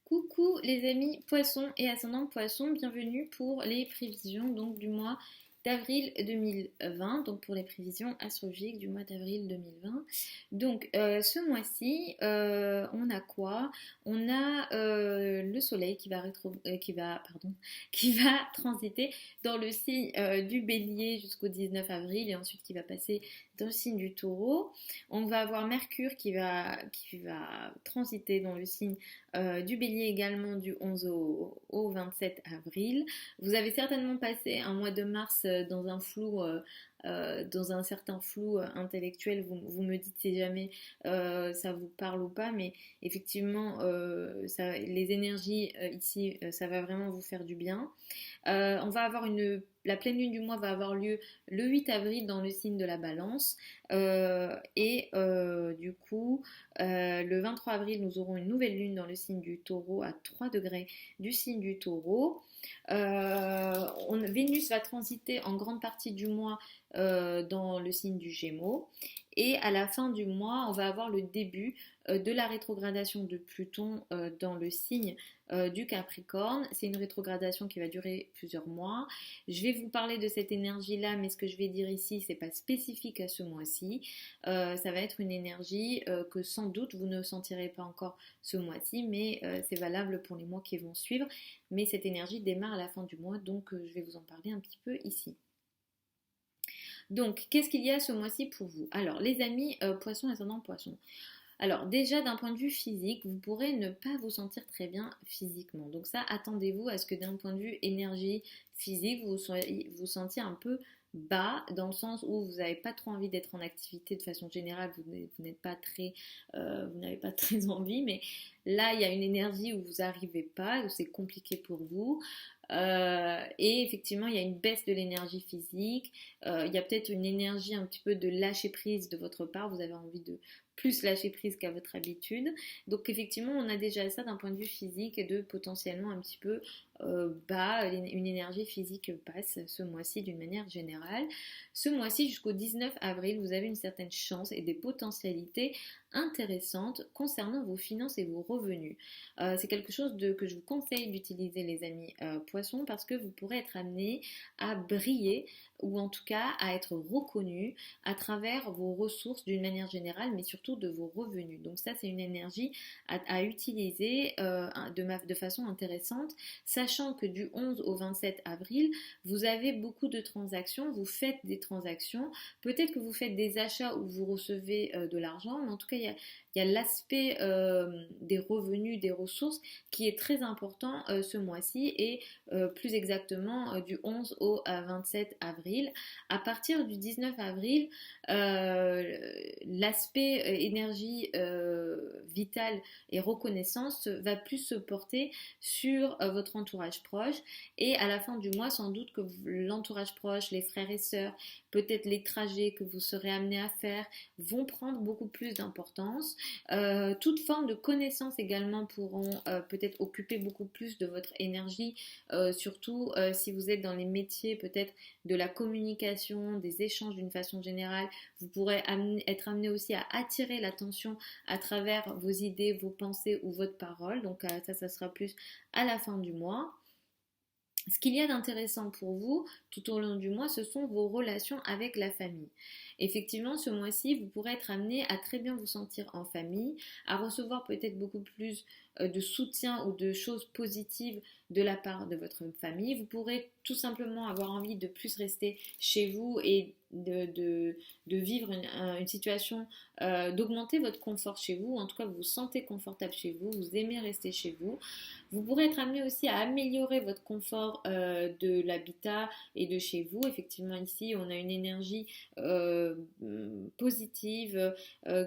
Coucou les amis poissons et ascendant poissons, bienvenue pour les prévisions donc du mois d'avril 2020, donc pour les prévisions astrologiques du mois d'avril 2020. Donc ce mois-ci, on a quoi? On a le soleil qui va transiter dans le signe du bélier jusqu'au 19 avril et ensuite qui va passer dans le signe du taureau. On va avoir Mercure qui va transiter dans le signe du bélier également du 11 au 27 avril. Vous avez certainement passé un mois de mars dans un flou, dans un certain flou intellectuel. Vous me dites si jamais ça vous parle ou pas, mais effectivement, les énergies ici, ça va vraiment vous faire du bien. On va avoir la pleine lune du mois va avoir lieu le 8 avril dans le signe de la Balance. Du coup, le 23 avril, nous aurons une nouvelle lune dans le signe du Taureau à 3 degrés du signe du Taureau. Vénus va transiter en grande partie du mois dans le signe du Gémeaux. Et à la fin du mois, on va avoir le début de la rétrogradation de Pluton dans le signe du Capricorne. C'est une rétrogradation qui va durer plusieurs mois. Je vais vous parler de cette énergie-là, mais ce que je vais dire ici, c'est pas spécifique à ce mois-ci. Ça va être une énergie que sans doute vous ne sentirez pas encore ce mois-ci, mais c'est valable pour les mois qui vont suivre. Mais cette énergie démarre à la fin du mois, donc je vais vous en parler un petit peu ici. Donc, qu'est-ce qu'il y a ce mois-ci pour vous? Alors, les amis, poissons ascendant poissons. Alors déjà d'un point de vue physique, vous pourrez ne pas vous sentir très bien physiquement. Donc ça, attendez-vous à ce que d'un point de vue énergie physique, vous sentiez un peu bas dans le sens où vous n'avez pas trop envie d'être en activité de façon générale, vous n'êtes pas très, vous n'avez pas très envie, mais là il y a une énergie où vous n'arrivez pas, où c'est compliqué pour vous. Et effectivement, il y a une baisse de l'énergie physique. Il y a peut-être une énergie un petit peu de lâcher prise de votre part. Vous avez envie de plus lâcher prise qu'à votre habitude. Donc effectivement, on a déjà ça d'un point de vue physique et de potentiellement un petit peu bas, une énergie physique basse ce mois-ci d'une manière générale. Ce mois-ci jusqu'au 19 avril, vous avez une certaine chance et des potentialités intéressantes concernant vos finances et vos revenus. C'est quelque chose que je vous conseille d'utiliser les amis poissons parce que vous pourrez être amené à briller ou en tout cas à être reconnu à travers vos ressources d'une manière générale mais surtout de vos revenus. Donc ça c'est une énergie à utiliser de façon intéressante, sachant que du 11 au 27 avril vous avez beaucoup de transactions, vous faites des transactions, peut-être que vous faites des achats où vous recevez de l'argent, mais en tout cas il y a l'aspect des revenus, des ressources qui est très important ce mois-ci et plus exactement du 11 au 27 avril. À partir du 19 avril, l'aspect énergie vitale et reconnaissance va plus se porter sur votre entourage proche et à la fin du mois, sans doute que l'entourage proche, les frères et sœurs, peut-être les trajets que vous serez amenés à faire vont prendre beaucoup plus d'importance. Toute forme de connaissances également pourront peut-être occuper beaucoup plus de votre énergie, surtout si vous êtes dans les métiers peut-être de la communication, des échanges d'une façon générale. Vous pourrez être amené aussi à attirer l'attention à travers vos idées, vos pensées ou votre parole. Donc ça sera plus à la fin du mois. Ce qu'il y a d'intéressant pour vous tout au long du mois, ce sont vos relations avec la famille. Effectivement, ce mois-ci, vous pourrez être amené à très bien vous sentir en famille, à recevoir peut-être beaucoup plus de soutien ou de choses positives de la part de votre famille. Vous pourrez tout simplement avoir envie de plus rester chez vous et de vivre une situation, d'augmenter votre confort chez vous. En tout cas, vous vous sentez confortable chez vous, vous aimez rester chez vous. Vous pourrez être amené aussi à améliorer votre confort de l'habitat et de chez vous. Effectivement, ici, on a une énergie positive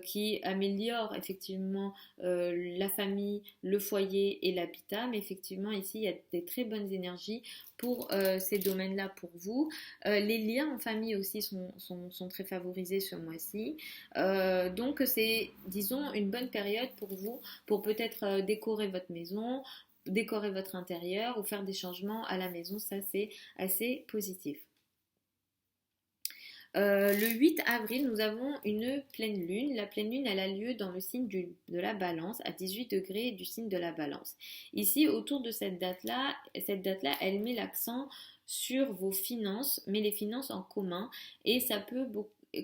qui améliore effectivement la famille, le foyer et l'habitat. Mais effectivement, ici, il y a des très bonnes énergies pour ces domaines-là pour vous. Les liens en famille aussi sont très favorisés ce mois-ci. Donc, c'est, disons, une bonne période pour vous pour peut-être décorer votre maison, décorer votre intérieur ou faire des changements à la maison. Ça, c'est assez positif. Le 8 avril, nous avons une pleine lune. La pleine lune, elle a lieu dans le signe de la Balance, à 18 degrés du signe de la Balance. Ici, autour de cette date-là, elle met l'accent sur vos finances, mais les finances en commun, et ça peut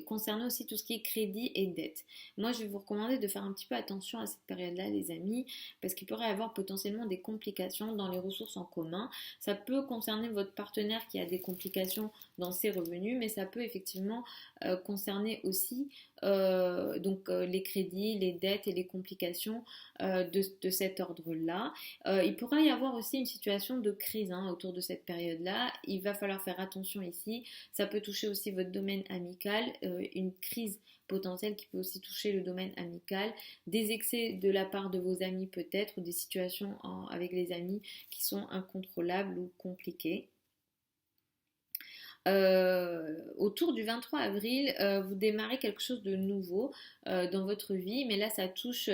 concerner aussi tout ce qui est crédit et dette. Moi, je vais vous recommander de faire un petit peu attention à cette période-là, les amis, parce qu'il pourrait y avoir potentiellement des complications dans les ressources en commun. Ça peut concerner votre partenaire qui a des complications dans ses revenus, mais ça peut effectivement concerner aussi les crédits, les dettes et les complications de cet ordre-là. Il pourrait y avoir aussi une situation de crise autour de cette période-là. Il va falloir faire attention ici. Ça peut toucher aussi votre domaine amical, une crise potentielle qui peut aussi toucher le domaine amical, des excès de la part de vos amis peut-être, ou des situations avec les amis qui sont incontrôlables ou compliquées. Autour du 23 avril, vous démarrez quelque chose de nouveau dans votre vie, mais là ça touche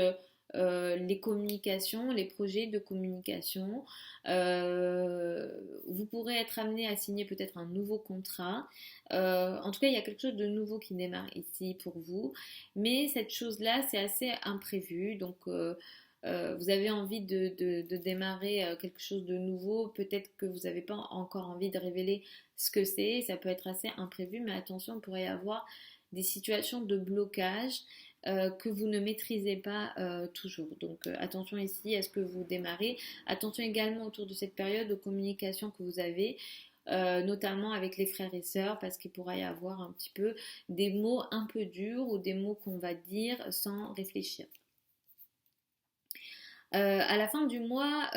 les communications, les projets de communication. Vous pourrez être amené à signer peut-être un nouveau contrat. En tout cas, il y a quelque chose de nouveau qui démarre ici pour vous, mais cette chose-là, c'est assez imprévu, donc vous avez envie de démarrer quelque chose de nouveau, peut-être que vous n'avez pas encore envie de révéler ce que c'est, ça peut être assez imprévu, mais attention, il pourrait y avoir des situations de blocage que vous ne maîtrisez pas toujours. Donc attention ici à ce que vous démarrez, attention également autour de cette période aux communications que vous avez. Notamment avec les frères et sœurs, parce qu'il pourrait y avoir un petit peu des mots un peu durs ou des mots qu'on va dire sans réfléchir. À la fin du mois,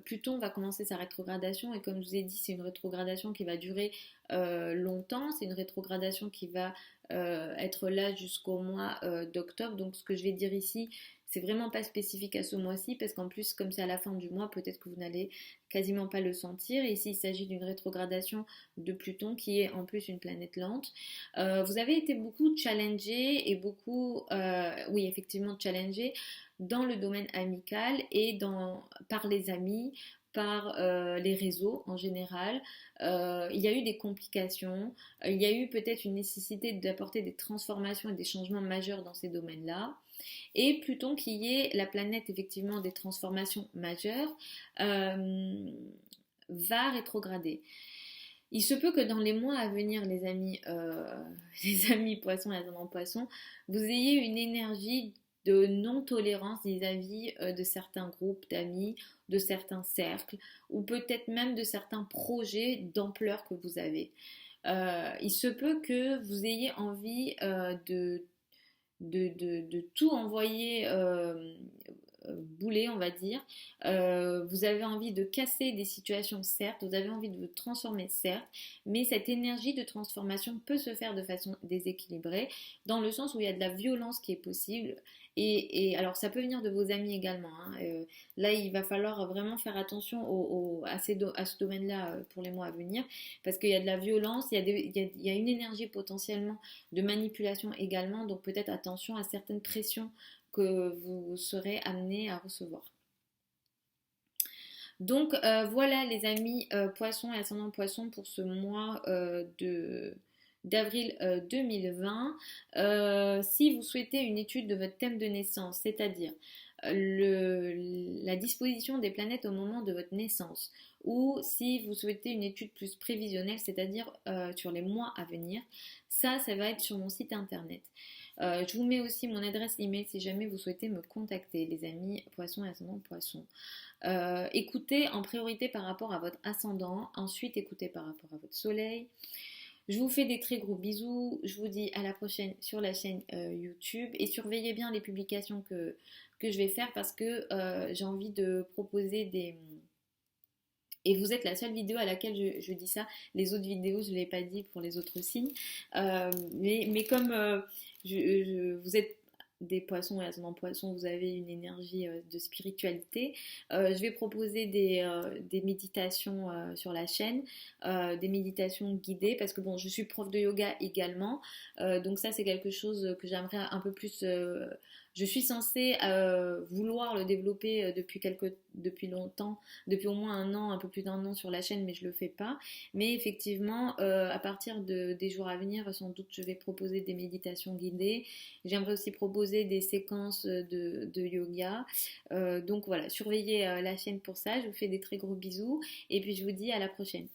Pluton va commencer sa rétrogradation et comme je vous ai dit, c'est une rétrogradation qui va durer longtemps. C'est une rétrogradation qui va être là jusqu'au mois d'octobre. Donc ce que je vais dire ici, c'est vraiment pas spécifique à ce mois-ci parce qu'en plus, comme c'est à la fin du mois, peut-être que vous n'allez quasiment pas le sentir. Et ici, il s'agit d'une rétrogradation de Pluton qui est en plus une planète lente. Vous avez été beaucoup challengé et beaucoup, oui, effectivement challengé dans le domaine amical et par les amis, par les réseaux en général. Il y a eu des complications, il y a eu peut-être une nécessité d'apporter des transformations et des changements majeurs dans ces domaines-là. Et Pluton, qui est la planète effectivement des transformations majeures, va rétrograder. Il se peut que dans les mois à venir, les amis poissons et ascendants poissons, vous ayez une énergie de non-tolérance vis-à-vis de certains groupes d'amis, de certains cercles, ou peut-être même de certains projets d'ampleur que vous avez. Il se peut que vous ayez envie de tout envoyer bouler, on va dire. Vous avez envie de casser des situations, certes, vous avez envie de vous transformer, certes, mais cette énergie de transformation peut se faire de façon déséquilibrée, dans le sens où il y a de la violence qui est possible. Et alors, ça peut venir de vos amis également. Là, il va falloir vraiment faire attention à ce domaine-là pour les mois à venir, parce qu'il y a de la violence, il y a une énergie potentiellement de manipulation également, donc peut-être attention à certaines pressions que vous serez amené à recevoir. Donc voilà les amis poissons et ascendants poissons pour ce mois d'avril 2020. Si vous souhaitez une étude de votre thème de naissance, c'est-à-dire la disposition des planètes au moment de votre naissance, ou si vous souhaitez une étude plus prévisionnelle, c'est-à-dire sur les mois à venir, ça va être sur mon site internet. Je vous mets aussi mon adresse email si jamais vous souhaitez me contacter, les amis poissons et ascendants poissons. Écoutez en priorité par rapport à votre ascendant, ensuite écoutez par rapport à votre soleil. Je vous fais des très gros bisous, je vous dis à la prochaine sur la chaîne YouTube et surveillez bien les publications que je vais faire parce que j'ai envie de proposer des... Et vous êtes la seule vidéo à laquelle je dis ça. Les autres vidéos, je ne l'ai pas dit pour les autres signes. Mais comme vous êtes des poissons et ascendants poissons, vous avez une énergie de spiritualité. Je vais proposer des méditations sur la chaîne, des méditations guidées, parce que bon, je suis prof de yoga également. Donc ça, c'est quelque chose que j'aimerais un peu plus... Je suis censée vouloir le développer depuis longtemps, depuis au moins un an, un peu plus d'un an sur la chaîne, mais je le fais pas. Mais effectivement, à partir des jours à venir, sans doute, je vais proposer des méditations guidées. J'aimerais aussi proposer des séquences de yoga. Donc voilà, surveillez la chaîne pour ça. Je vous fais des très gros bisous et puis je vous dis à la prochaine.